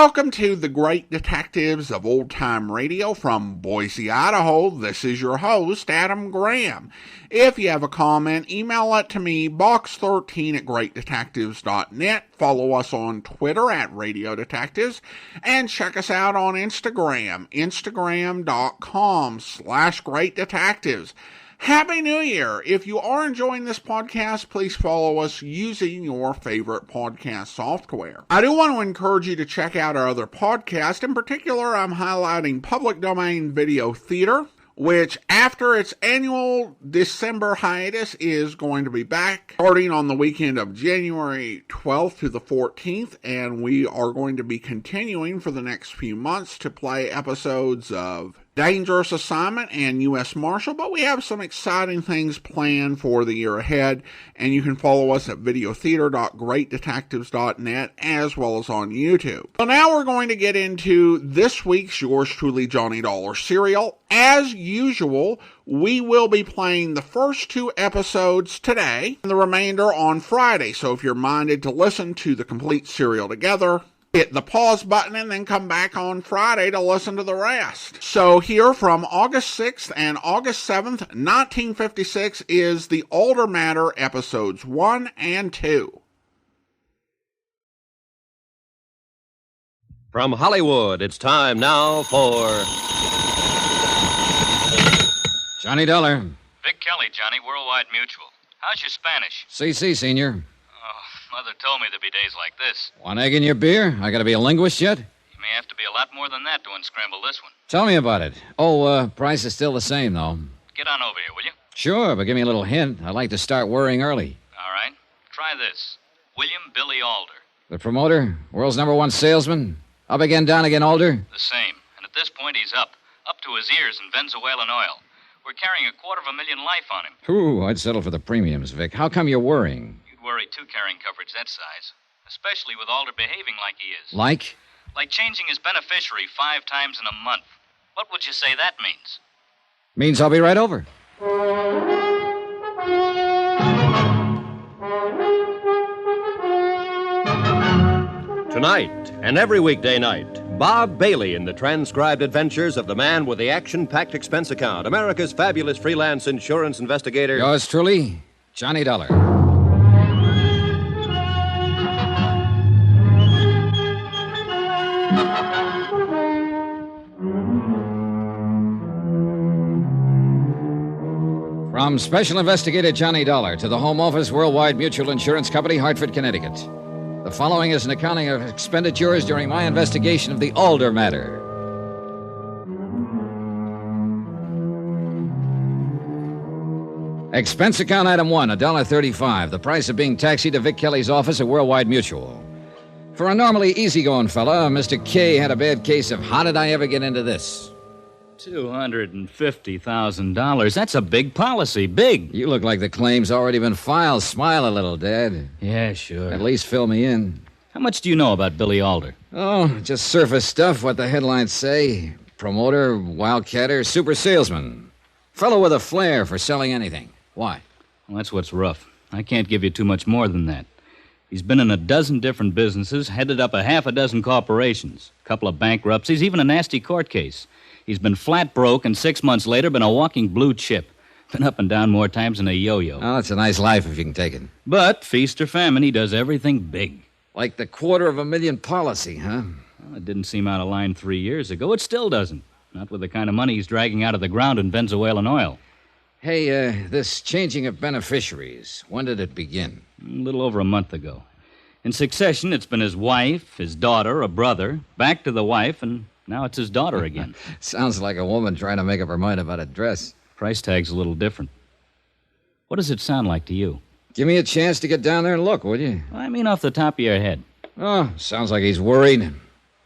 Welcome to the Great Detectives of Old Time Radio from Boise, Idaho. This is your host, Adam Graham. If you have a comment, email it to me, box13@greatdetectives.net. Follow us on Twitter at Radio Detectives, and check us out on Instagram, instagram.com/Great Detectives. Happy New Year! If you are enjoying this podcast, please follow us using your favorite podcast software. I do want to encourage you to check out our other podcasts. In particular, I'm highlighting Public Domain Video Theater, which after its annual December hiatus is going to be back starting on the weekend of January 12th to the 14th, and we are going to be continuing for the next few months to play episodes of Dangerous Assignment and U.S. Marshal, but we have some exciting things planned for the year ahead, and you can follow us at videotheater.greatdetectives.net as well as on YouTube. So now we're going to get into this week's Yours Truly Johnny Dollar serial. As usual, we will be playing the first 2 episodes today and the remainder on Friday, so if you're minded to listen to the complete serial together, hit the pause button and then come back on Friday to listen to the rest. So here from August 6th and August 7th, 1956 is the Alder Matter episodes 1 and 2. From Hollywood, it's time now for Johnny Dollar. Vic Kelly, Johnny, Worldwide Mutual. How's your Spanish? CC, Senior. Mother told me there'd be days like this. One egg in your beer? I gotta be a linguist yet? You may have to be a lot more than that to unscramble this one. Tell me about it. Oh, price is still the same, though. Get on over here, will you? Sure, but give me a little hint. I'd like to start worrying early. All right. Try this. William Billy Alder. The promoter? World's #1 salesman? Up again, down again, Alder? The same. And at this point, he's up to his ears in Venezuelan oil. We're carrying $250,000 life on him. Ooh, I'd settle for the premiums, Vic. How come you're worrying? Worry, too, carrying coverage that size. Especially with Alder behaving like he is. Like? Like changing his beneficiary 5 times in a month. What would you say that means? Means I'll be right over. Tonight and every weekday night, Bob Bailey in the transcribed adventures of the man with the action-packed expense account, America's fabulous freelance insurance investigator. Yours truly, Johnny Dollar. From Special Investigator Johnny Dollar to the Home Office, Worldwide Mutual Insurance Company, Hartford, Connecticut. The following is an accounting of expenditures during my investigation of the Alder matter. Expense account item 1, $1.35. The price of being taxied to Vic Kelly's office at Worldwide Mutual. For a normally easygoing fella, Mr. K had a bad case of how did I ever get into this? $250,000. That's a big policy. Big. You look like the claim's already been filed. Smile a little, Dad. Yeah, sure. At least fill me in. How much do you know about Billy Alder? Oh, just surface stuff, what the headlines say. Promoter, wildcatter, super salesman. Fellow with a flair for selling anything. Why? Well, that's what's rough. I can't give you too much more than that. He's been in a dozen different businesses, headed up a half a dozen corporations, a couple of bankruptcies, even a nasty court case. He's been flat broke, and 6 months later, been a walking blue chip. Been up and down more times than a yo-yo. Oh, it's a nice life if you can take it. But, feast or famine, he does everything big. Like the $250,000 policy, huh? Well, it didn't seem out of line 3 years ago. It still doesn't. Not with the kind of money he's dragging out of the ground in Venezuelan oil. Hey, this changing of beneficiaries, when did it begin? A little over a month ago. In succession, it's been his wife, his daughter, a brother, back to the wife, and now it's his daughter again. Sounds like a woman trying to make up her mind about a dress. Price tag's a little different. What does it sound like to you? Give me a chance to get down there and look, would you? I mean off the top of your head. Oh, sounds like he's worried.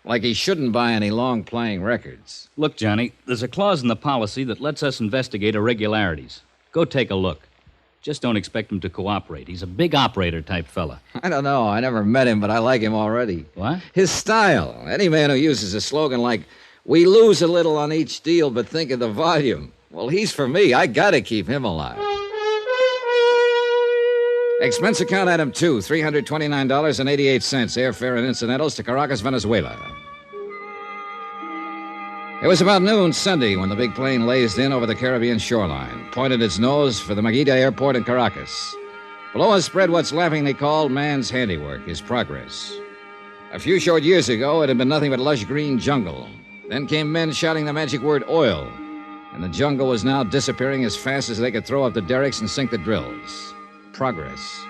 Like he shouldn't buy any long-playing records. Look, Johnny, there's a clause in the policy that lets us investigate irregularities. Go take a look. Just don't expect him to cooperate. He's a big operator-type fella. I don't know. I never met him, but I like him already. What? His style. Any man who uses a slogan like, we lose a little on each deal, but think of the volume. Well, he's for me. I gotta keep him alive. Expense account item 2, $329.88. Airfare and incidentals to Caracas, Venezuela. It was about noon Sunday when the big plane lazed in over the Caribbean shoreline, pointed its nose for the Maguita Airport in Caracas. Below us spread what's laughingly called man's handiwork, his progress. A few short years ago, it had been nothing but lush green jungle. Then came men shouting the magic word oil, and the jungle was now disappearing as fast as they could throw up the derricks and sink the drills. Progress.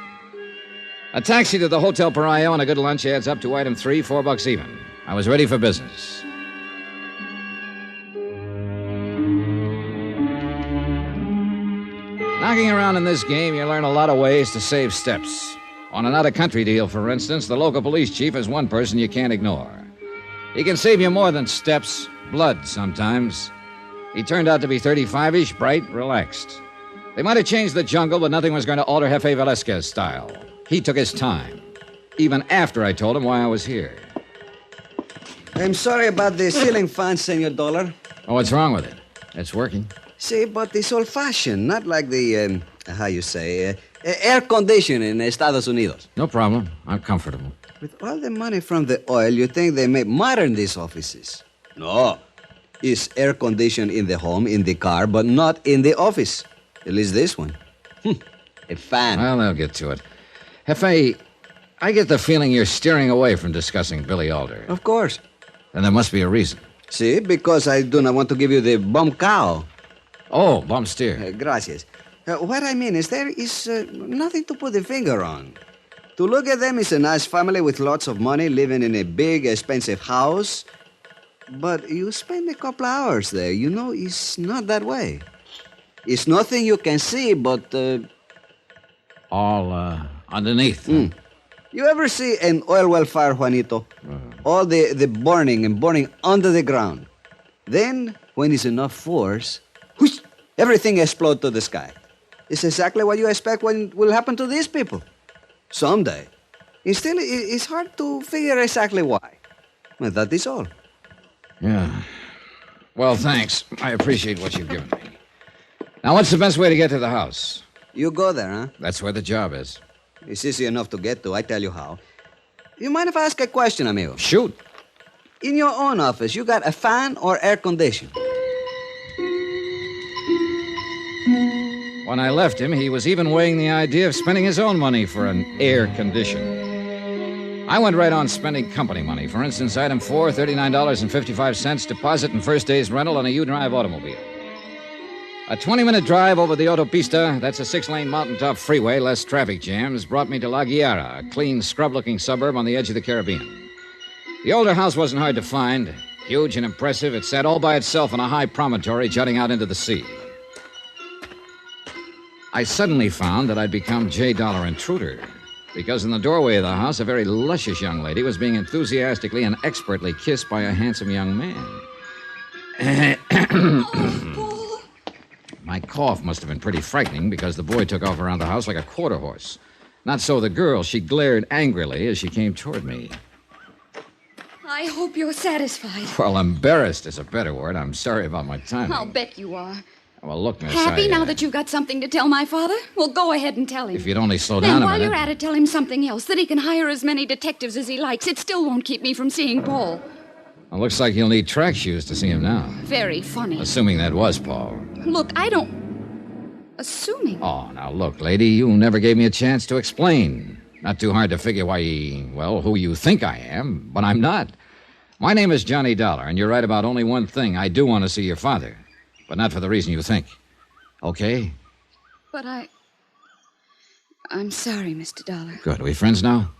A taxi to the Hotel Paraíso and a good lunch adds up to item 3, $4 even. I was ready for business. Knocking around in this game, you learn a lot of ways to save steps. On an out-of-country deal, for instance, the local police chief is one person you can't ignore. He can save you more than steps, blood sometimes. He turned out to be 35-ish, bright, relaxed. They might have changed the jungle, but nothing was going to alter Jefe Velasquez style. He took his time, even after I told him why I was here. I'm sorry about the ceiling fan, Senor Dollar. Oh, what's wrong with it? It's working. See, but it's old-fashioned, not like the, air conditioning in Estados Unidos. No problem. I'm comfortable. With all the money from the oil, you think they make modern these offices. No. It's air conditioned in the home, in the car, but not in the office. At least this one. A fan. Well, they'll get to it. Jefe, I get the feeling you're steering away from discussing Billy Alder. Of course. Then there must be a reason. See, because I do not want to give you the bum cow. Oh, bum steer. Gracias. What I mean is there is nothing to put the finger on. To look at them is a nice family with lots of money living in a big, expensive house. But you spend a couple hours there. You know, it's not that way. It's nothing you can see, but... All underneath. You ever see an oil well fire, Juanito? All the burning and burning under the ground. Then, when it's enough force, whoosh, everything explodes to the sky. It's exactly what you expect will happen to these people. Someday. And still, it's hard to figure exactly why. Well, that is all. Yeah. Well, thanks. I appreciate what you've given me. Now, what's the best way to get to the house? You go there, huh? That's where the job is. It's easy enough to get to. I tell you how. You mind if I ask a question, amigo? Shoot. In your own office, you got a fan or air condition? When I left him, he was even weighing the idea of spending his own money for an air condition. I went right on spending company money. For instance, item 4, $39.55 deposit and first day's rental on a U-Drive automobile. A 20-minute drive over the autopista, that's a 6-lane mountaintop freeway, less traffic jams, brought me to La Guiara, a clean, scrub-looking suburb on the edge of the Caribbean. The older house wasn't hard to find. Huge and impressive, it sat all by itself on a high promontory jutting out into the sea. I suddenly found that I'd become J. Dollar Intruder, because in the doorway of the house, a very luscious young lady was being enthusiastically and expertly kissed by a handsome young man. My cough must have been pretty frightening because the boy took off around the house like a quarter horse. Not so the girl. She glared angrily as she came toward me. I hope you're satisfied. Well, embarrassed is a better word. I'm sorry about my timing. I'll bet you are. Well, look, Miss, Happy now that you've got something to tell my father? Well, go ahead and tell him. If you'd only slow then down a while minute. you're at it, tell him something else, that he can hire as many detectives as he likes. It still won't keep me from seeing Paul. Well, looks like you'll need track shoes to see him now. Very funny. Assuming that was Paul. Look, I don't... Assuming. Oh, now look, lady, you never gave me a chance to explain. Not too hard to figure who you think I am, but I'm not. My name is Johnny Dollar, and you're right about only one thing. I do want to see your father, but not for the reason you think. Okay? But I'm sorry, Mr. Dollar. Good. Are we friends now?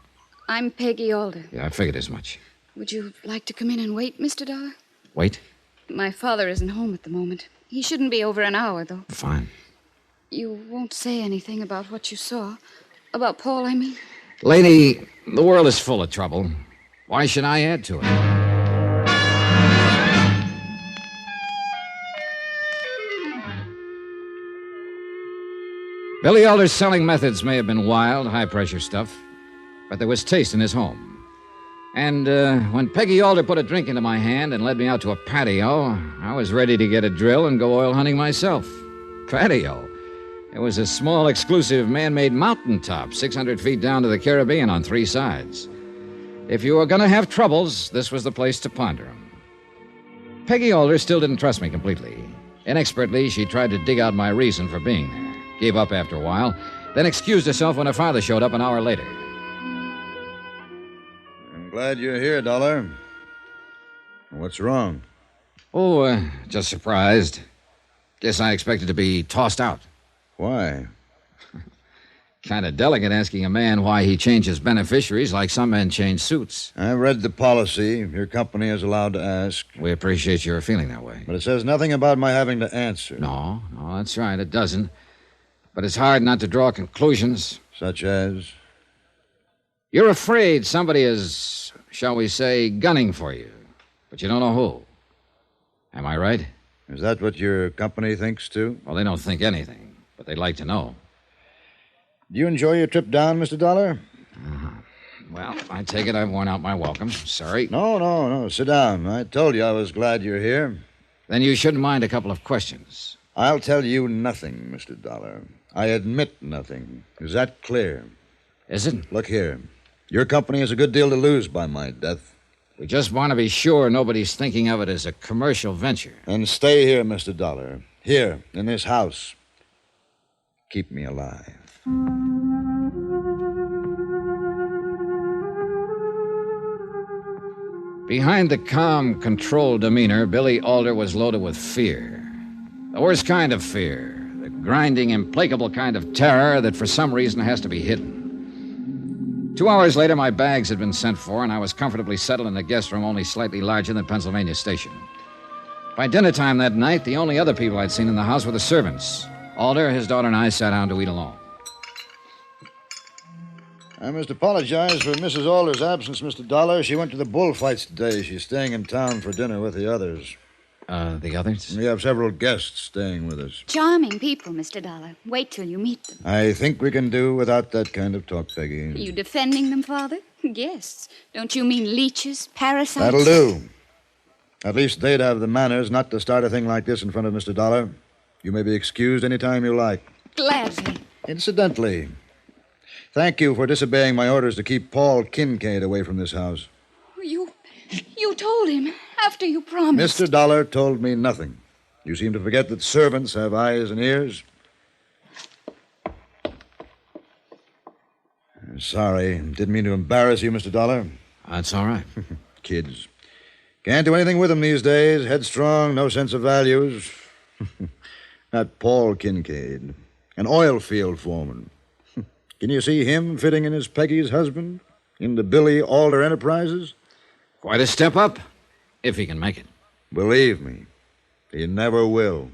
I'm Peggy Alder. Yeah, I figured as much. Would you like to come in and wait, Mr. Dollar? Wait? My father isn't home at the moment. He shouldn't be over an hour, though. Fine. You won't say anything about what you saw? About Paul, I mean? Lady, the world is full of trouble. Why should I add to it? Billy Alder's selling methods may have been wild, high-pressure stuff, but there was taste in his home. And when Peggy Alder put a drink into my hand and led me out to a patio, I was ready to get a drill and go oil hunting myself. Patio? It was a small, exclusive, man-made mountaintop, 600 feet down to the Caribbean on 3 sides. If you were going to have troubles, this was the place to ponder them. Peggy Alder still didn't trust me completely. Inexpertly, she tried to dig out my reason for being there. Gave up after a while, then excused herself when her father showed up an hour later. I'm glad you're here, Dollar. What's wrong? Oh, just surprised. Guess I expected to be tossed out. Why? Kind of delicate asking a man why he changes beneficiaries like some men change suits. I've read the policy. Your company is allowed to ask. We appreciate your feeling that way. But it says nothing about my having to answer. No, that's right, it doesn't. But it's hard not to draw conclusions. Such as? You're afraid somebody is, shall we say, gunning for you. But you don't know who. Am I right? Is that what your company thinks, too? Well, they don't think anything, but they'd like to know. Do you enjoy your trip down, Mr. Dollar? Well, I take it I've worn out my welcome. Sorry. No. Sit down. I told you I was glad you're here. Then you shouldn't mind a couple of questions. I'll tell you nothing, Mr. Dollar. I admit nothing. Is that clear? Is it? Look here. Your company has a good deal to lose by my death. We just want to be sure nobody's thinking of it as a commercial venture. And stay here, Mr. Dollar. Here, in this house. Keep me alive. Behind the calm, controlled demeanor, Billy Alder was loaded with fear. The worst kind of fear. The grinding, implacable kind of terror that for some reason has to be hidden. 2 hours later, my bags had been sent for, and I was comfortably settled in a guest room only slightly larger than Pennsylvania Station. By dinner time that night, the only other people I'd seen in the house were the servants. Alder, his daughter, and I sat down to eat alone. I must apologize for Mrs. Alder's absence, Mr. Dollar. She went to the bullfights today. She's staying in town for dinner with the others. The others? We have several guests staying with us. Charming people, Mr. Dollar. Wait till you meet them. I think we can do without that kind of talk, Peggy. Are you defending them, Father? Guests. Don't you mean leeches, parasites? That'll do. At least they'd have the manners not to start a thing like this in front of Mr. Dollar. You may be excused any time you like. Gladly. Incidentally, thank you for disobeying my orders to keep Paul Kincaid away from this house. You told him after you promised. Mr. Dollar told me nothing. You seem to forget that servants have eyes and ears. I'm sorry. Didn't mean to embarrass you, Mr. Dollar. That's all right. Kids. Can't do anything with them these days. Headstrong, no sense of values. Not Paul Kincaid. An oil field foreman. Can you see him fitting in as Peggy's husband? Into Billy Alder Enterprises? Quite a step up, if he can make it. Believe me, he never will.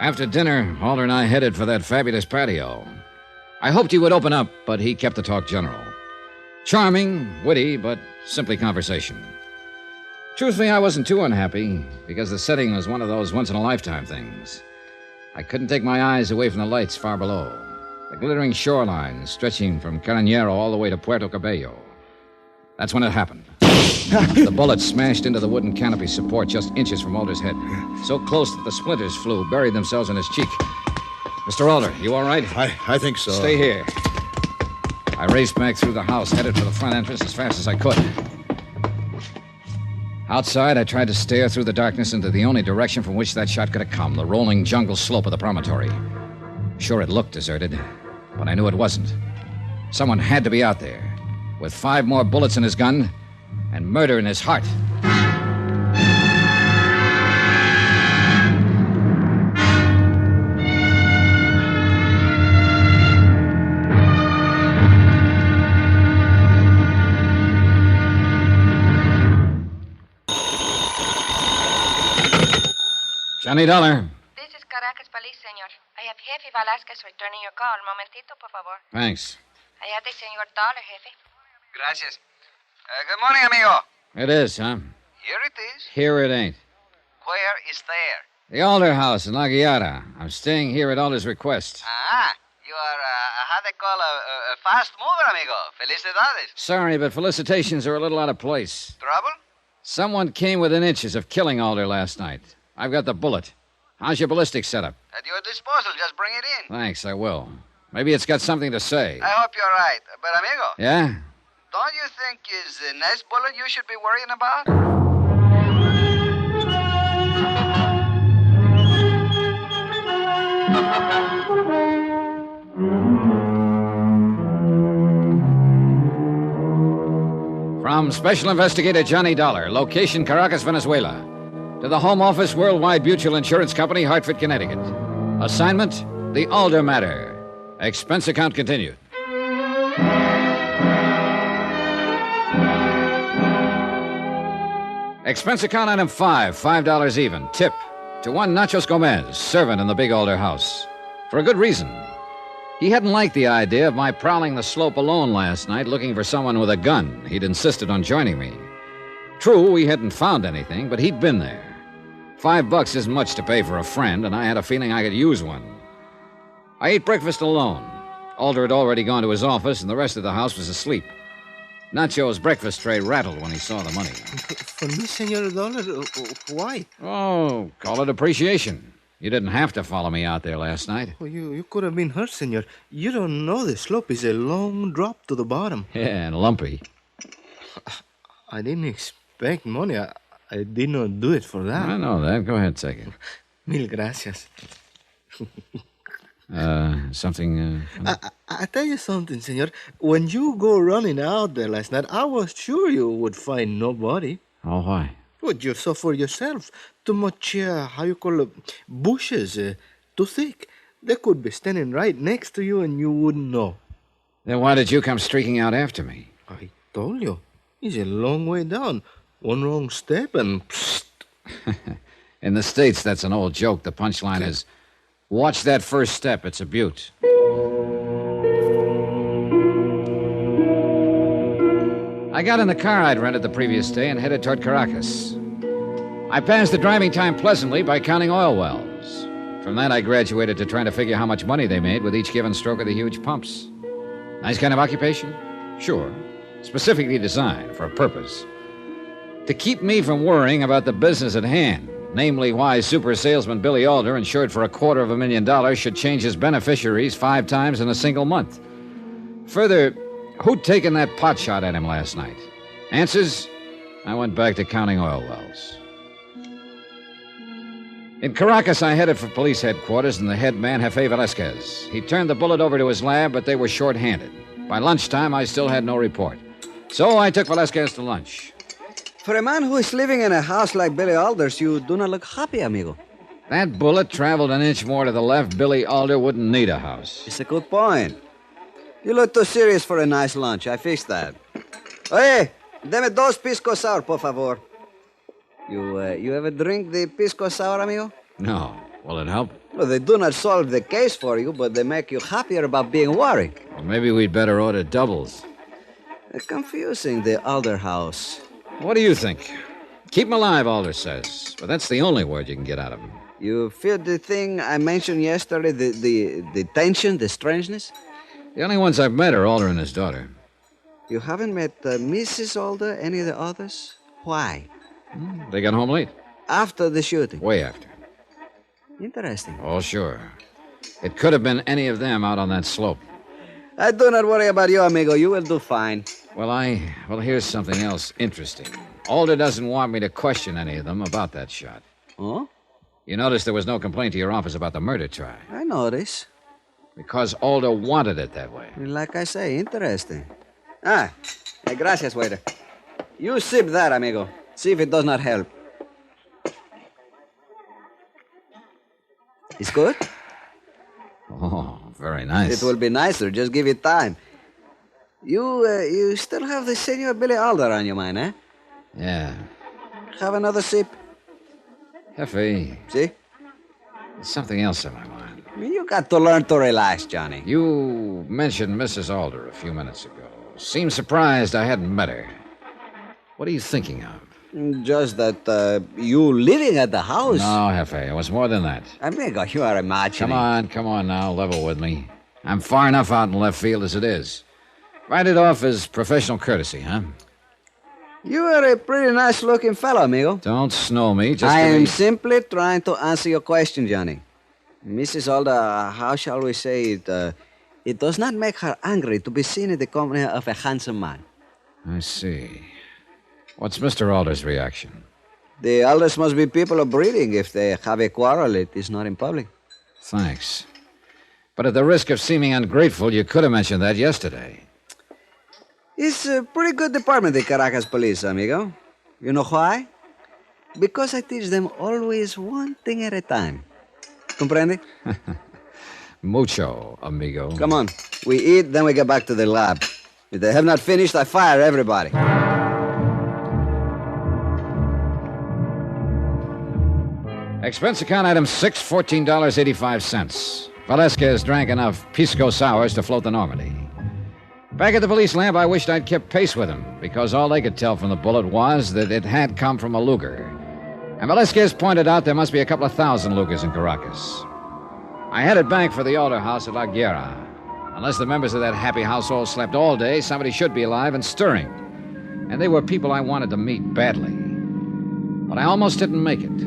After dinner, Alder and I headed for that fabulous patio. I hoped he would open up, but he kept the talk general. Charming, witty, but simply conversation. Truthfully, I wasn't too unhappy, because the setting was one of those once-in-a-lifetime things. I couldn't take my eyes away from the lights far below. The glittering shoreline stretching from Carneiro all the way to Puerto Cabello. That's when it happened. The bullet smashed into the wooden canopy support just inches from Alder's head. So close that the splinters flew, buried themselves in his cheek. Mr. Alder, you all right? I think so. Stay here. I raced back through the house, headed for the front entrance as fast as I could. Outside, I tried to stare through the darkness into the only direction from which that shot could have come, the rolling jungle slope of the promontory. Sure, it looked deserted, but I knew it wasn't. Someone had to be out there, with 5 more bullets in his gun and murder in his heart. Johnny Dollar. This is Caracas Police, senor. I have Jefe Velasquez returning your call. Momentito, por favor. Thanks. Allá de senor Dollar, Jefe. Gracias. Good morning, amigo. It is, huh? Here it is. Here it ain't. Where is there? The Alder house in La Guiara. I'm staying here at Alder's request. You are, how they call a fast mover, amigo. Felicidades. Sorry, but felicitations are a little out of place. Trouble? Someone came within inches of killing Alder last night. I've got the bullet. How's your ballistics set up? At your disposal. Just bring it in. Thanks, I will. Maybe it's got something to say. I hope you're right. But, amigo... Yeah? don't you think is the next bullet you should be worrying about? From Special Investigator Johnny Dollar, location Caracas, Venezuela, to the Home Office, Worldwide Mutual Insurance Company, Hartford, Connecticut. Assignment, the Alder matter. Expense account continued. Expense account item 5, $5 even. Tip to one Nachos Gomez, servant in the big Alder house. For a good reason. He hadn't liked the idea of my prowling the slope alone last night looking for someone with a gun. He'd insisted on joining me. True, we hadn't found anything, but he'd been there. $5 isn't much to pay for a friend, and I had a feeling I could use one. I ate breakfast alone. Alder had already gone to his office, and the rest of the house was asleep. Nacho's breakfast tray rattled when he saw the money. For me, Senor Dollar, why? Oh, call it appreciation. You didn't have to follow me out there last night. Oh, you could have been hurt, Senor. You don't know the slope is a long drop to the bottom. Yeah, and lumpy. I didn't expect money. I did not do it for that. I know that. Go ahead, take it. Mil gracias. Something... I tell you something, Senor. When you go running out there last night, I was sure you would find nobody. Oh, why? Well, you saw for yourself. Too much, how you call it, bushes, too thick. They could be standing right next to you and you wouldn't know. Then why did you come streaking out after me? I told you. It's a long way down. One wrong step and psst. In the States, that's an old joke. The punchline is, watch that first step. It's a beaut. I got in the car I'd rented the previous day and headed toward Caracas. I passed the driving time pleasantly by counting oil wells. From that, I graduated to trying to figure how much money they made with each given stroke of the huge pumps. Nice kind of occupation? Sure. Specifically designed for a purpose. To keep me from worrying about the business at hand, namely why super salesman Billy Alder, insured for $250,000, should change his beneficiaries 5 times in a single month. Further, who'd taken that pot shot at him last night? Answers? I went back to counting oil wells. In Caracas, I headed for police headquarters and the head man, Jefe Velasquez. He turned the bullet over to his lab, but they were short-handed. By lunchtime, I still had no report. So I took Velasquez to lunch. For a man who is living in a house like Billy Alder's, you do not look happy, amigo. That bullet traveled an inch more to the left. Billy Alder wouldn't need a house. It's a good point. You look too serious for a nice lunch. I fixed that. Oye, deme 2 pisco sour, por favor. You ever drink the pisco sour, amigo? No. Will it help? Well, they do not solve the case for you, but they make you happier about being worried. Well, maybe we'd better order doubles. Confusing, the Alder house. What do you think? Keep him alive, Alder says. But that's the only word you can get out of him. You feel the thing I mentioned yesterday, the tension, the strangeness? The only ones I've met are Alder and his daughter. You haven't met Mrs. Alder, any of the others? Why? They got home late. After the shooting? Way after. Interesting. Oh, sure. It could have been any of them out on that slope. I do not worry about you, amigo. You will do fine. Well, here's something else interesting. Alder doesn't want me to question any of them about that shot. Oh? You noticed there was no complaint to your office about the murder try. I notice. Because Alder wanted it that way. Like I say, interesting. Gracias, waiter. You sip that, amigo. See if it does not help. It's good? Oh, very nice. It will be nicer. Just give it time. You still have the Senor Billy Alder on your mind, eh? Yeah. Have another sip. Jefe. See? There's something else in my mind. You got to learn to relax, Johnny. You mentioned Mrs. Alder a few minutes ago. Seemed surprised I hadn't met her. What are you thinking of? Just that you living at the house. No, Jefe, it was more than that. Amigo, you are imagining. Come on now, level with me. I'm far enough out in left field as it is. Write it off as professional courtesy, huh? You are a pretty nice-looking fellow, amigo. Don't snow me. Just I am simply trying to answer your question, Johnny. Mrs. Alder, how shall we say it? It does not make her angry to be seen in the company of a handsome man. I see. What's Mr. Alder's reaction? The Alders must be people of breeding. If they have a quarrel, it is not in public. Thanks. But at the risk of seeming ungrateful, you could have mentioned that yesterday. It's a pretty good department, the Caracas police, amigo. You know why? Because I teach them always one thing at a time. Comprende? Mucho, amigo. Come on. We eat, then we get back to the lab. If they have not finished, I fire everybody. Expense account item 6, $14.85. Velasquez drank enough pisco sours to float the Normandy. Back at the police lamp, I wished I'd kept pace with him, because all they could tell from the bullet was that it had come from a Luger. And Velasquez pointed out there must be a couple of thousand Lugers in Caracas. I headed back for the Alder house at La Guerra. Unless the members of that happy household slept all day, somebody should be alive and stirring. And they were people I wanted to meet badly. But I almost didn't make it.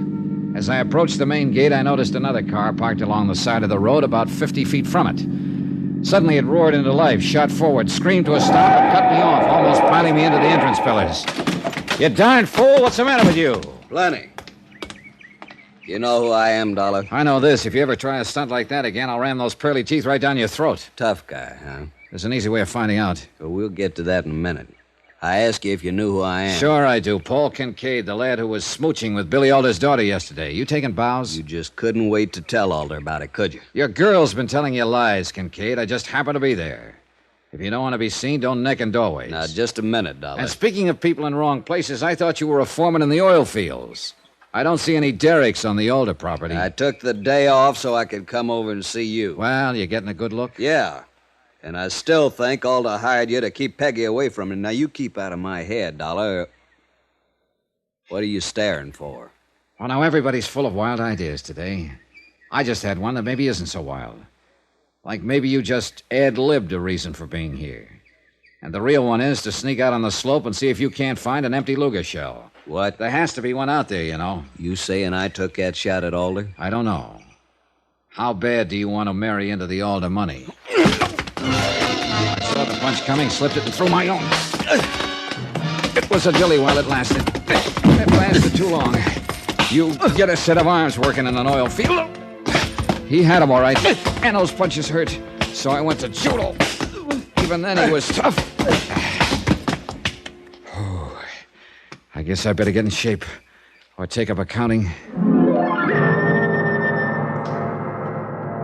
As I approached the main gate, I noticed another car parked along the side of the road about 50 feet from it. Suddenly it roared into life, shot forward, screamed to a stop, and cut me off, almost piling me into the entrance pillars. You darn fool, what's the matter with you? Plenty. You know who I am, Dollar? I know this. If you ever try a stunt like that again, I'll ram those pearly teeth right down your throat. Tough guy, huh? There's an easy way of finding out. Well, we'll get to that in a minute. I asked you if you knew who I am. Sure I do. Paul Kincaid, the lad who was smooching with Billy Alder's daughter yesterday. You taking bows? You just couldn't wait to tell Alder about it, could you? Your girl's been telling you lies, Kincaid. I just happened to be there. If you don't want to be seen, don't neck in doorways. Now, just a minute, Dollar. And speaking of people in wrong places, I thought you were a foreman in the oil fields. I don't see any derricks on the Alder property. I took the day off so I could come over and see you. Well, you getting a good look? Yeah. And I still think Alder hired you to keep Peggy away from me. Now, you keep out of my head, Dollar. What are you staring for? Well, now, everybody's full of wild ideas today. I just had one that maybe isn't so wild. Like maybe you just ad-libbed a reason for being here. And the real one is to sneak out on the slope and see if you can't find an empty Luger shell. What? There has to be one out there, you know. You saying I took that shot at Alder? I don't know. How bad do you want to marry into the Alder money? I saw the punch coming, slipped it, and threw my own. It was a dilly while it lasted. It lasted too long. You get a set of arms working in an oil field. He had them all right, and those punches hurt. So I went to judo. Even then, he was tough. I guess I better get in shape or take up accounting.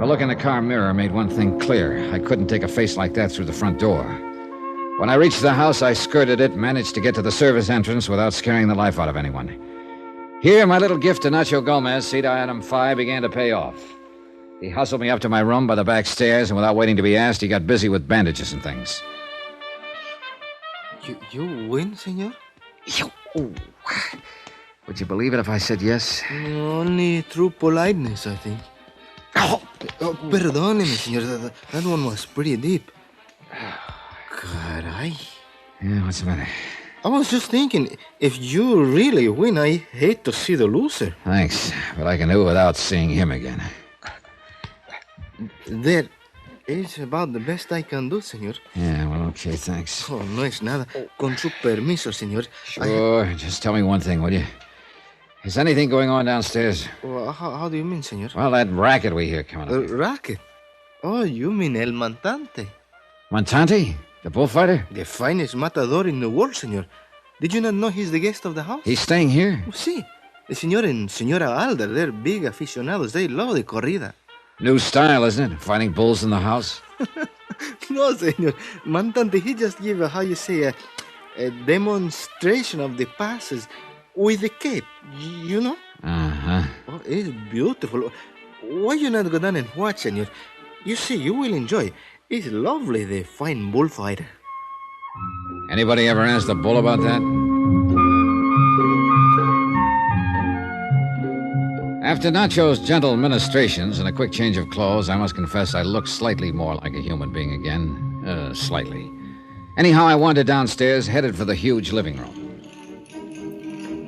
A look in the car mirror made one thing clear. I couldn't take a face like that through the front door. When I reached the house, I skirted it, managed to get to the service entrance without scaring the life out of anyone. Here, my little gift to Nacho Gomez, seat item 5, began to pay off. He hustled me up to my room by the back stairs, and without waiting to be asked, he got busy with bandages and things. You win, senor? Oh. Would you believe it if I said yes? Only through politeness, I think. Oh, perdóneme, senor. That one was pretty deep. Caray. Yeah, what's the matter? I was just thinking, if you really win, I hate to see the loser. Thanks, but I can do it without seeing him again. That is about the best I can do, senor. Yeah, well, okay, thanks. Oh, no es nada. Con su permiso, senor. Sure, just tell me one thing, will you? Is anything going on downstairs? Well, how do you mean, senor? Well, that racket we hear coming up. Racket? Oh, you mean El Montante. Montante? The bullfighter? The finest matador in the world, senor. Did you not know he's the guest of the house? He's staying here? Oh, sí. The senor and senora Alder, they're big aficionados. They love the corrida. New style, isn't it? Fighting bulls in the house? No, senor. Montante, he just gave a demonstration of the passes with the cape, you know? Uh-huh. Oh, it's beautiful. Why you not go down and watch, senor? You see, you will enjoy. It's lovely, the fine bullfighter. Anybody ever asked the bull about that? After Nacho's gentle ministrations and a quick change of clothes, I must confess I looked slightly more like a human being again. Slightly. Anyhow, I wandered downstairs, headed for the huge living room.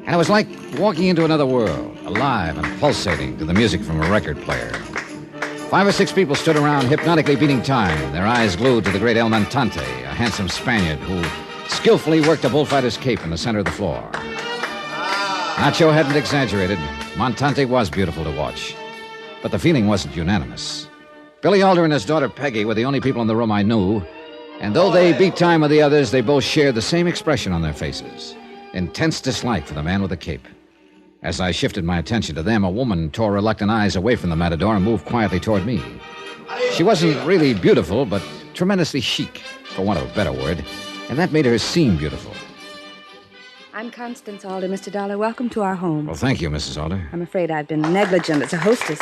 And it was like walking into another world, alive and pulsating to the music from a record player. 5 or 6 people stood around, hypnotically beating time, their eyes glued to the great El Montante, a handsome Spaniard who skillfully worked a bullfighter's cape in the center of the floor. Nacho hadn't exaggerated. Montante was beautiful to watch. But the feeling wasn't unanimous. Billy Alder and his daughter Peggy were the only people in the room I knew, and though they beat time with the others, they both shared the same expression on their faces. Intense dislike for the man with the cape. As I shifted my attention to them, a woman tore reluctant eyes away from the matador and moved quietly toward me. She wasn't really beautiful, but tremendously chic, for want of a better word, and that made her seem beautiful. I'm Constance Alder, Mr. Dollar. Welcome to our home. Well, thank you, Mrs. Alder. I'm afraid I've been negligent as a hostess.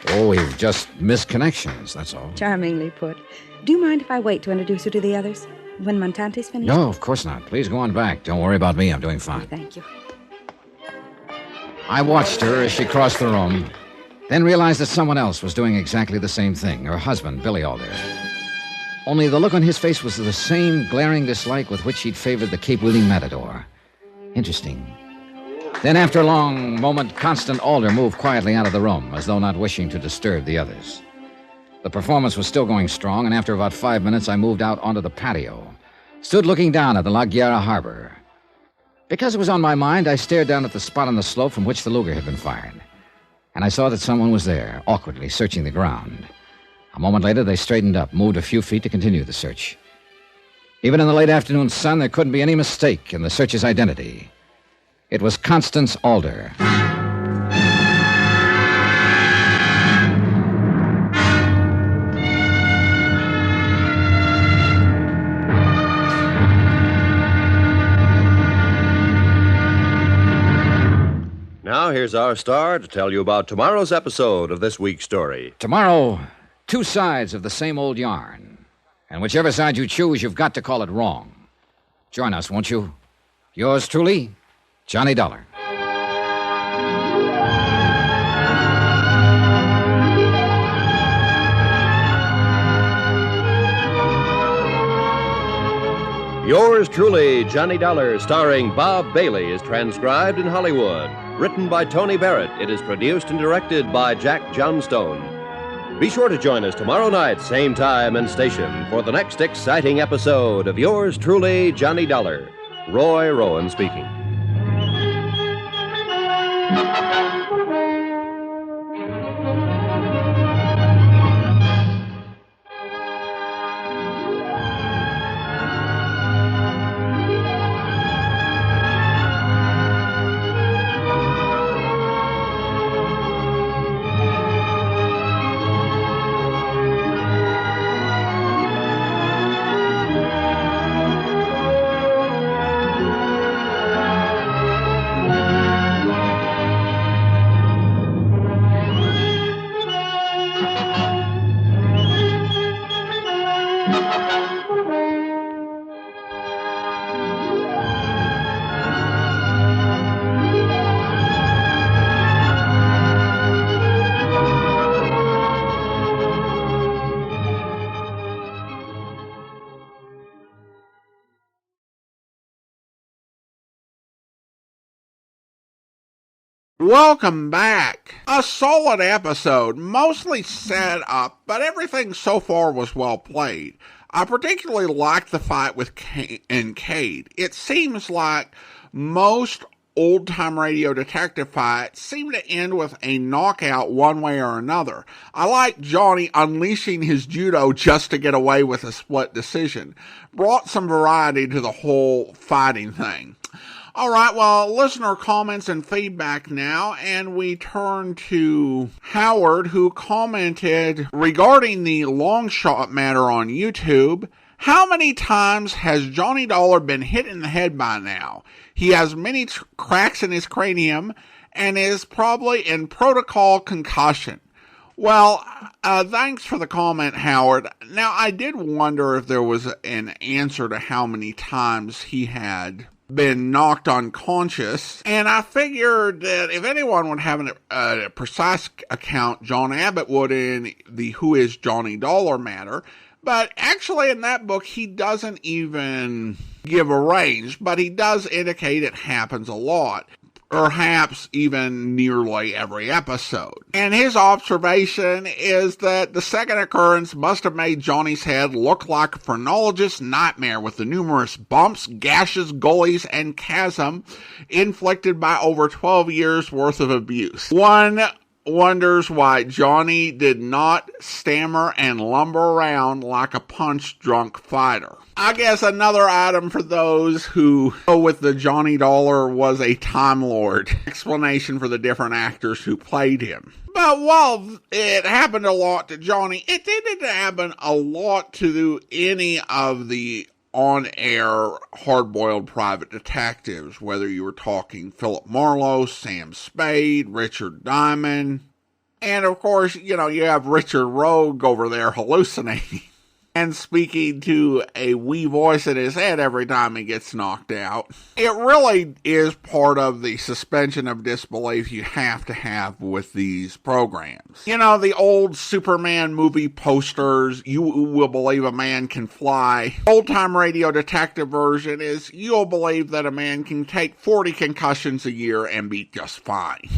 Oh, we've just missed connections, that's all. Charmingly put. Do you mind if I wait to introduce you to the others? When Montante's finished? No, of course not. Please go on back. Don't worry about me. I'm doing fine. Thank you. I watched her as she crossed the room, then realized that someone else was doing exactly the same thing, her husband, Billy Alder. Only the look on his face was the same glaring dislike with which he'd favored the cape-wielding matador. Interesting. Then, after a long moment, Constant Alder moved quietly out of the room, as though not wishing to disturb the others. The performance was still going strong, and after about 5 minutes, I moved out onto the patio, stood looking down at the La Guerra harbor. Because it was on my mind, I stared down at the spot on the slope from which the Luger had been fired. And I saw that someone was there, awkwardly searching the ground. A moment later, they straightened up, moved a few feet to continue the search. Even in the late afternoon sun, there couldn't be any mistake in the searcher's identity. It was Constance Alder. Now, here's our star to tell you about tomorrow's episode of this week's story. Tomorrow, two sides of the same old yarn. And whichever side you choose, you've got to call it wrong. Join us, won't you? Yours truly, Johnny Dollar. Yours truly, Johnny Dollar, starring Bob Bailey, is transcribed in Hollywood. Written by Tony Barrett, it is produced and directed by Jack Johnstone. Be sure to join us tomorrow night, same time and station, for the next exciting episode of Yours truly, Johnny Dollar. Roy Rowan speaking. Welcome back. A solid episode, mostly set up, but everything so far was well played. I particularly liked the fight with Cade. It seems like most old-time radio detective fights seem to end with a knockout one way or another. I like Johnny unleashing his judo just to get away with a split decision. Brought some variety to the whole fighting thing. All right, well, listener comments and feedback now, and we turn to Howard, who commented regarding the long shot matter on YouTube. How many times has Johnny Dollar been hit in the head by now? He has many cracks in his cranium and is probably in protocol concussion. Well, thanks for the comment, Howard. Now, I did wonder if there was an answer to how many times he had been knocked unconscious, and I figured that if anyone would have a precise account, John Abbott would in the Who is Johnny Dollar matter. But actually in that book, he doesn't even give a range, but he does indicate it happens a lot. perhaps even nearly every episode. And his observation is that the second occurrence must have made Johnny's head look like a phrenologist's nightmare with the numerous bumps, gashes, gullies, and chasm inflicted by over 12 years worth of abuse. One wonders why Johnny did not stammer and lumber around like a punch-drunk fighter. I guess another item for those who go with the Johnny Dollar was a Time Lord explanation for the different actors who played him. But while it happened a lot to Johnny, it didn't happen a lot to any of the on-air hard-boiled private detectives, whether you were talking Philip Marlowe, Sam Spade, Richard Diamond, and of course, you have Richard Rogue over there hallucinating and speaking to a wee voice in his head every time he gets knocked out. It really is part of the suspension of disbelief you have to have with these programs. The old Superman movie posters, you will believe a man can fly. Old-time radio detective version is, you'll believe that a man can take 40 concussions a year and be just fine.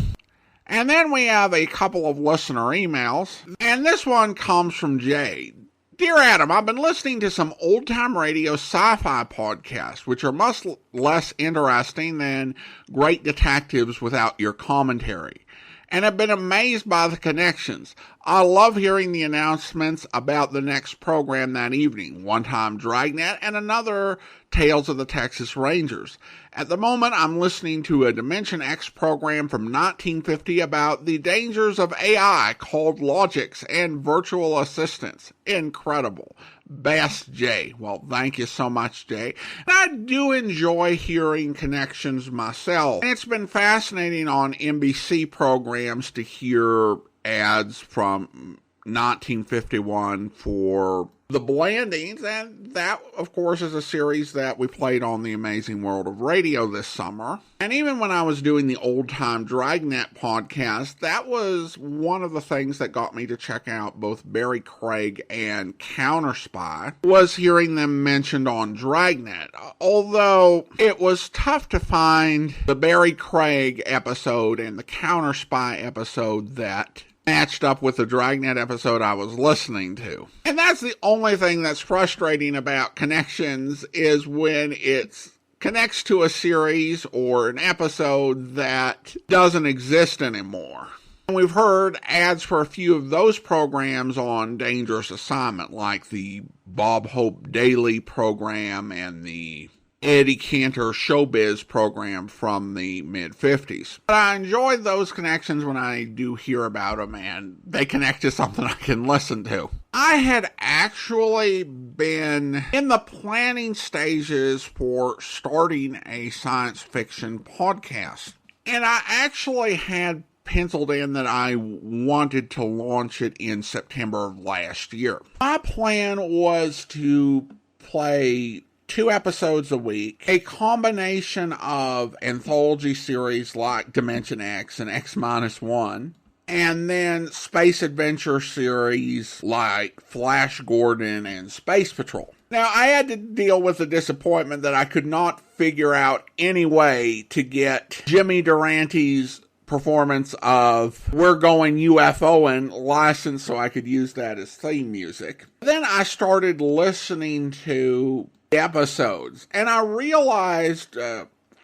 And then we have a couple of listener emails, and this one comes from Jade. Dear Adam, I've been listening to some old-time radio sci-fi podcasts, which are much less interesting than Great Detectives without your commentary, and have been amazed by the connections. I love hearing the announcements about the next program that evening, one time Dragnet and another Tales of the Texas Rangers. At the moment, I'm listening to a Dimension X program from 1950 about the dangers of AI called Logics and virtual assistants. Incredible. Best, Jay. Well, thank you so much, Jay. And I do enjoy hearing connections myself. And it's been fascinating on NBC programs to hear ads from 1951 for The Blandings, and that, of course, is a series that we played on The Amazing World of Radio this summer. And even when I was doing the Old Time Dragnet podcast, that was one of the things that got me to check out both Barry Craig and Counterspy, was hearing them mentioned on Dragnet. Although it was tough to find the Barry Craig episode and the Counterspy episode that matched up with the Dragnet episode I was listening to. And that's the only thing that's frustrating about connections, is when it connects to a series or an episode that doesn't exist anymore. And we've heard ads for a few of those programs on Dangerous Assignment, like the Bob Hope Daily program and the Eddie Cantor Showbiz program from the mid-50s. But I enjoyed those connections when I do hear about them, and they connect to something I can listen to. I had actually been in the planning stages for starting a science fiction podcast. And I actually had penciled in that I wanted to launch it in September of last year. My plan was to play 2 episodes a week, a combination of anthology series like Dimension X and X-1, and then space adventure series like Flash Gordon and Space Patrol. Now, I had to deal with the disappointment that I could not figure out any way to get Jimmy Durante's performance of We're Going UFOing licensed so I could use that as theme music. Then I started listening to episodes, and I realized,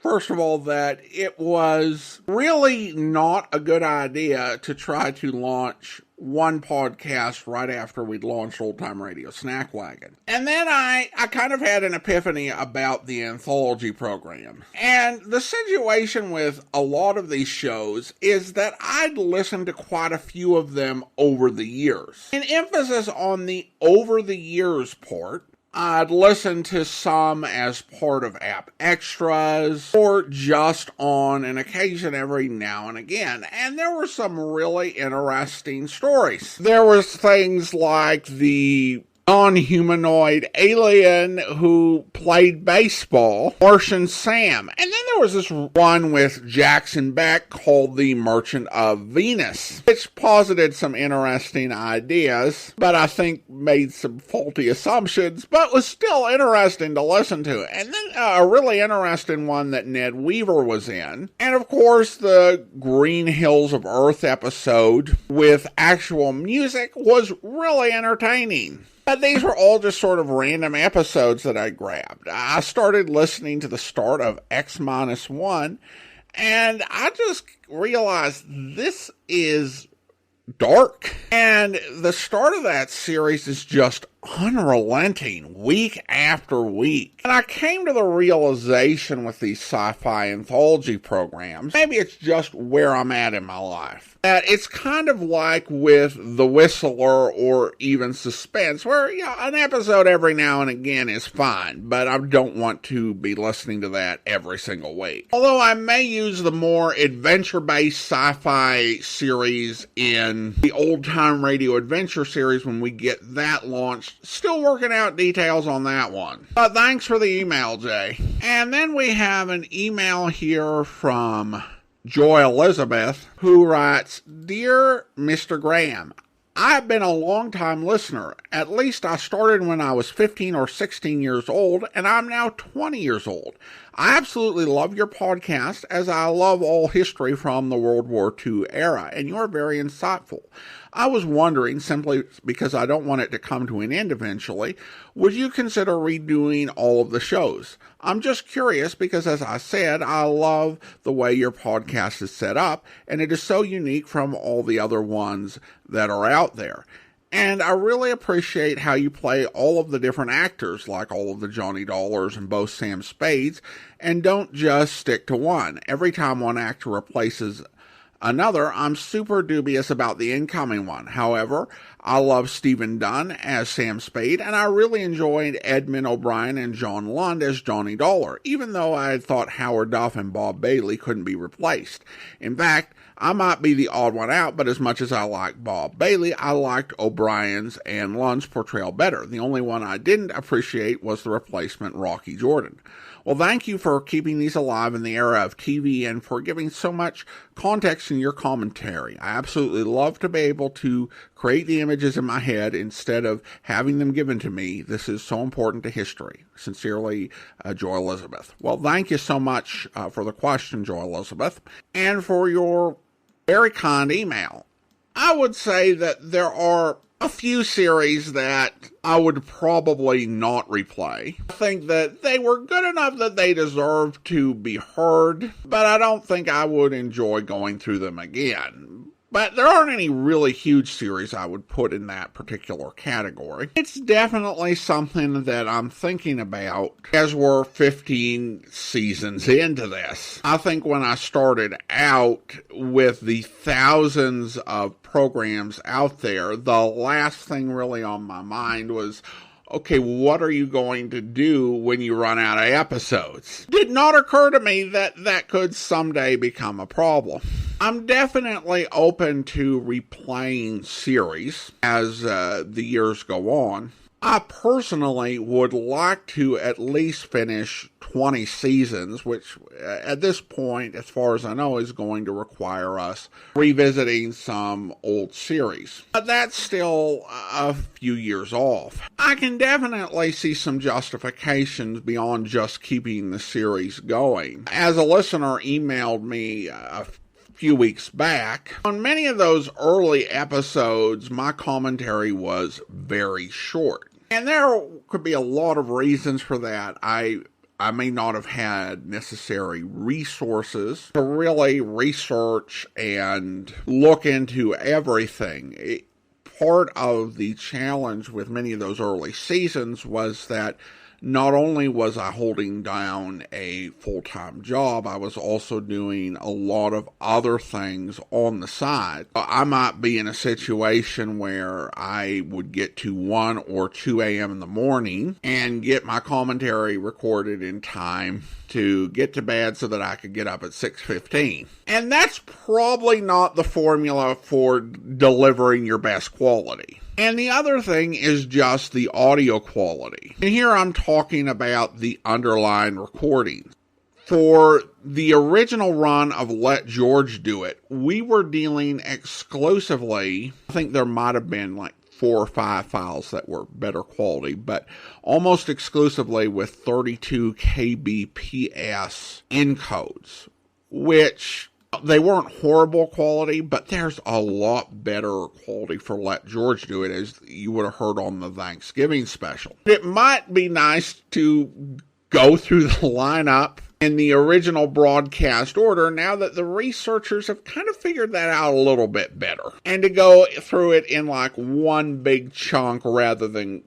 first of all, that it was really not a good idea to try to launch one podcast right after we'd launched Old Time Radio Snack Wagon. And then I kind of had an epiphany about the anthology program. And the situation with a lot of these shows is that I'd listened to quite a few of them over the years. An emphasis on the over the years part. I'd listen to some as part of app extras or just on an occasion every now and again. And there were some really interesting stories. There was things like the non-humanoid alien who played baseball, Martian Sam. And then there was this one with Jackson Beck called The Merchant of Venus, which posited some interesting ideas, but I think made some faulty assumptions, but was still interesting to listen to. And then a really interesting one that Ned Weaver was in. And of course, the Green Hills of Earth episode with actual music was really entertaining. But these were all just sort of random episodes that I grabbed. I started listening to the start of X-1, and I just realized this is dark. And the start of that series is just unrelenting, week after week. And I came to the realization with these sci-fi anthology programs, maybe it's just where I'm at in my life, that it's kind of like with The Whistler or even Suspense, where, you know, an episode every now and again is fine, but I don't want to be listening to that every single week. Although I may use the more adventure-based sci-fi series in the old-time radio adventure series when we get that launched. Still working out details on that one. But thanks for the email, Jay. And then we have an email here from Joy Elizabeth, who writes, Dear Mr. Graham, I've been a long-time listener. At least I started when I was 15 or 16 years old, and I'm now 20 years old. I absolutely love your podcast, as I love all history from the World War II era, and you're very insightful. I was wondering, simply because I don't want it to come to an end eventually, would you consider redoing all of the shows? I'm just curious because, as I said, I love the way your podcast is set up, and it is so unique from all the other ones that are out there. And I really appreciate how you play all of the different actors, like all of the Johnny Dollars and both Sam Spades, and don't just stick to one. Every time one actor replaces another, I'm super dubious about the incoming one. However, I love Stephen Dunn as Sam Spade, and I really enjoyed Edmund O'Brien and John Lund as Johnny Dollar, even though I had thought Howard Duff and Bob Bailey couldn't be replaced. In fact, I might be the odd one out, but as much as I like Bob Bailey, I liked O'Brien's and Lund's portrayal better. The only one I didn't appreciate was the replacement, Rocky Jordan. Well, thank you for keeping these alive in the era of TV and for giving so much context in your commentary. I absolutely love to be able to create the images in my head instead of having them given to me. This is so important to history. Sincerely, Joy Elizabeth. Well, thank you so much for the question, Joy Elizabeth, and for your very kind email. I would say that there are a few series that I would probably not replay. I think that they were good enough that they deserve to be heard, but I don't think I would enjoy going through them again. But there aren't any really huge series I would put in that particular category. It's definitely something that I'm thinking about as we're 15 seasons into this. I think when I started out with the thousands of programs out there, the last thing really on my mind was, okay, what are you going to do when you run out of episodes? It did not occur to me that that could someday become a problem. I'm definitely open to replaying series as the years go on. I personally would like to at least finish 20 seasons, which at this point, as far as I know, is going to require us revisiting some old series. But that's still a few years off. I can definitely see some justifications beyond just keeping the series going. As a listener emailed me a few weeks back, on many of those early episodes, my commentary was very short. And there could be a lot of reasons for that. I may not have had necessary resources to really research and look into everything. Part of the challenge with many of those early seasons was that not only was I holding down a full-time job, I was also doing a lot of other things on the side. I might be in a situation where I would get to 1 or 2 a.m. in the morning and get my commentary recorded in time to get to bed so that I could get up at 6:15. And that's probably not the formula for delivering your best quality. And the other thing is just the audio quality. And here I'm talking about the underlying recordings. For the original run of Let George Do It, we were dealing exclusively, I think there might have been like 4 or 5 files that were better quality, but almost exclusively with 32 kbps encodes, which they weren't horrible quality, but there's a lot better quality for Let George Do It, as you would have heard on the Thanksgiving special. It might be nice to go through the lineup in the original broadcast order now that the researchers have kind of figured that out a little bit better, and to go through it in like one big chunk rather than,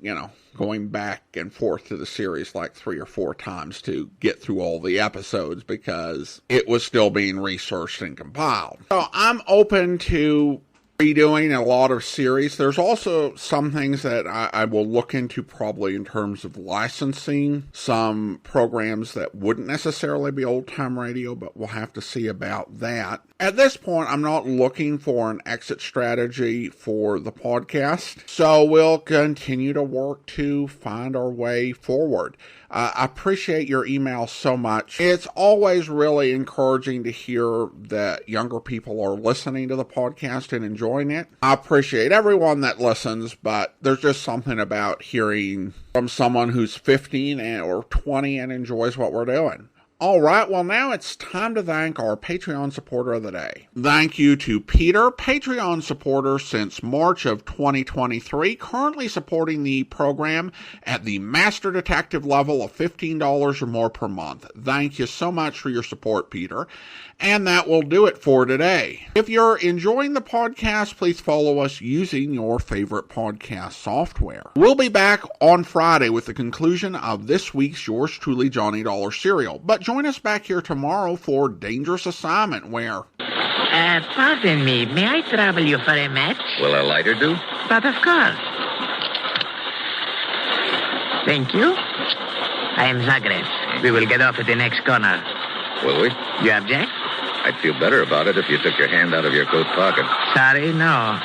going back and forth to the series like 3 or 4 times to get through all the episodes because it was still being researched and compiled. So I'm open to redoing a lot of series. There's also some things that I will look into probably in terms of licensing some programs that wouldn't necessarily be old-time radio, but we'll have to see about that. At this point, I'm not looking for an exit strategy for the podcast, so we'll continue to work to find our way forward. I appreciate your email so much. It's always really encouraging to hear that younger people are listening to the podcast and enjoying it. I appreciate everyone that listens, but there's just something about hearing from someone who's 15 or 20 and enjoys what we're doing. All right, well, now it's time to thank our Patreon supporter of the day. Thank you to Peter, Patreon supporter since March of 2023, currently supporting the program at the Master Detective level of $15 or more per month. Thank you so much for your support, Peter. And that will do it for today. If you're enjoying the podcast, please follow us using your favorite podcast software. We'll be back on Friday with the conclusion of this week's Yours Truly Johnny Dollar serial. But join us back here tomorrow for Dangerous Assignment, where... Pardon me, may I trouble you for a match? Will a lighter do? But of course. Thank you. I am Zagreus. We will get off at the next corner. Will we? You object? I'd feel better about it if you took your hand out of your coat pocket. Sorry, no.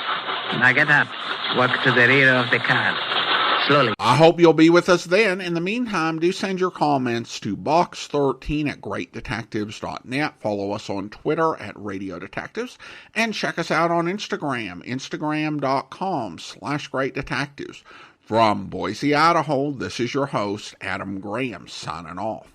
Now get up. Walk to the rear of the car. Slowly. I hope you'll be with us then. In the meantime, do send your comments to box13@greatdetectives.net. Follow us on Twitter at Radio Detectives. And check us out on Instagram, instagram.com/greatdetectives. From Boise, Idaho, this is your host, Adam Graham, signing off.